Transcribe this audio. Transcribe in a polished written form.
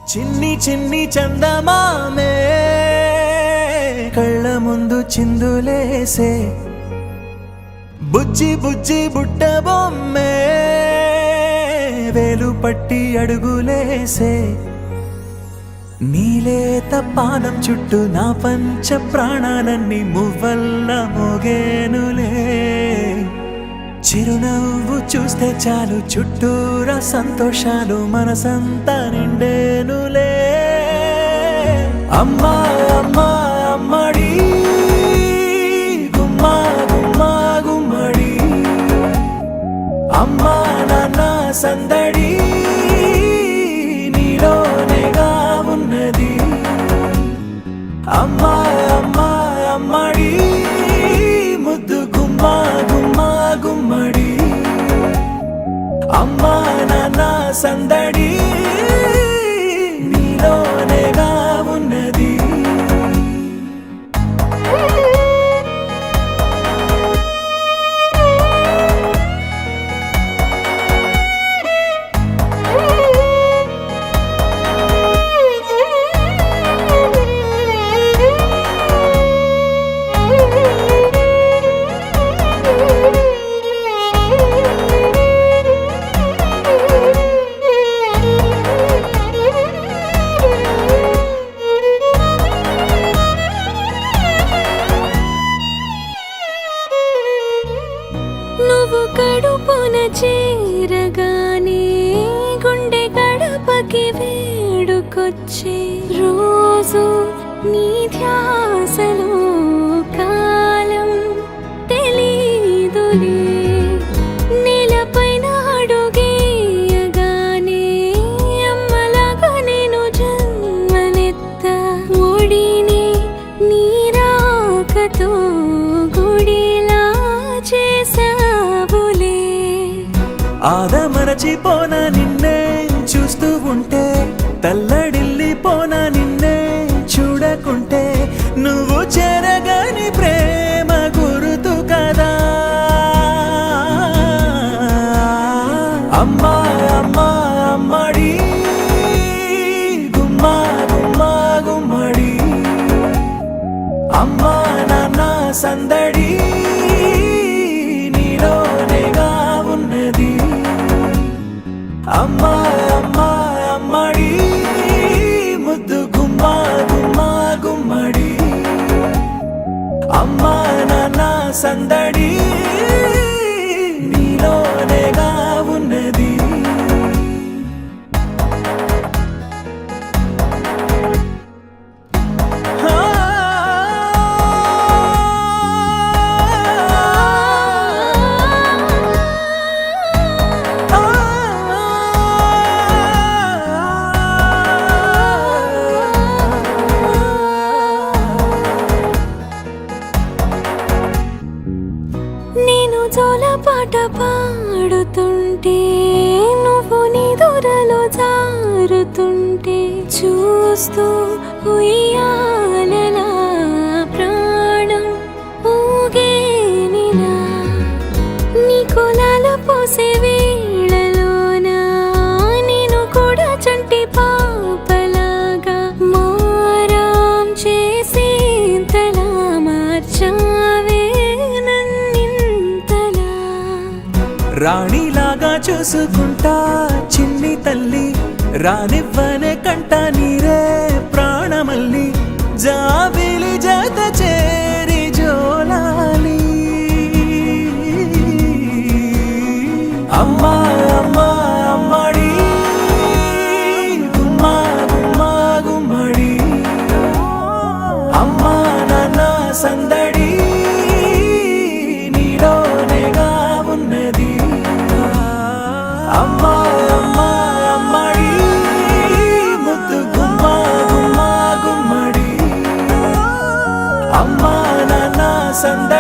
చిన్ని చిన్ని చందమామే కళ్ళ ముందు చిందులేసే బుజ్జి బుజ్జి బుట్ట బొమ్మే వేలు పట్టి అడుగులేసే నీలేత పానం చుట్టూ నా పంచ ప్రాణాలన్నీ మువ్వల్ల మోగేనులే చిరునవ్వు చూస్తే చాలు చుట్టూరా సంతోషాలు మనసంతా నిండేనులే అమ్మా అమ్మా అమ్మడి గుమ్మా గుమ్మా గుమ్మడి అమ్మా నాన్న సందడి నీలోనేగా ఉన్నది అమ్మా అమ్మా అమ్మడి ముద్దు గుమ్మా గుమ్మా గుమ్మడి అమ్మా నాన్న సందడి నీలోనేగా ఉన్నది నువ్వు కడుపున చేరగానే గుండె గడపకి వేడుకొచ్చే రోజు నీ ధ్యాసలో కాలం తెలీదులే నేలపైన అడుగేయగానే అమ్మలాగా నేను జన్మనెత్త ఒడిని నీ రాకతో గుడిలా చేసావులే ఆదమరచిపోన నిన్నే చూస్తూ ఉంటే తల్లడిల్లిపోన నిన్నే చూడకుంటే నువ్వు చెరగని ప్రేమ గురుతు కదా అమ్మా అమ్మా అమ్మడి గుమ్మా గుమ్మా గుమ్మడి అమ్మా నాన్న సందడి నీలోనేగా ఉన్నది అమ్మా అమ్మా అమ్మడి ముద్దు గుమ్మా గుమ్మా గుమ్మడి అమ్మా నాన్న సందడి నీలోనేగా ఉన్నది నేను జోలపాట పాడుతుంటే నువ్వు నీ దూరలో జారుతుంటే చూస్తూ ఉయ్యాలలా ప్రాణం ఊగేనిలా నీ కులాల పోసే వేళలోన నేను కూడా చంటి పాపలాగా మారాం చేసేంతలా మార్చావే రాణిలాగా చూసుకుంటా చిన్ని తల్లి రానివ్వనే కంట నీరే ప్రాణమల్లి జాబిలి జత చేరి జోలాలి అమ్మా అమ్మా అమ్మడి గుమ్మా గుమ్మా గుమ్మడి అమ్మా నాన్న సందడి నీలోనేగా ఉన్నది అమ్మా అమ్మా అమ్మడి ముద్దు గుమ్మా గుమ్మా గుమ్మడి అమ్మా నాన్న సందడి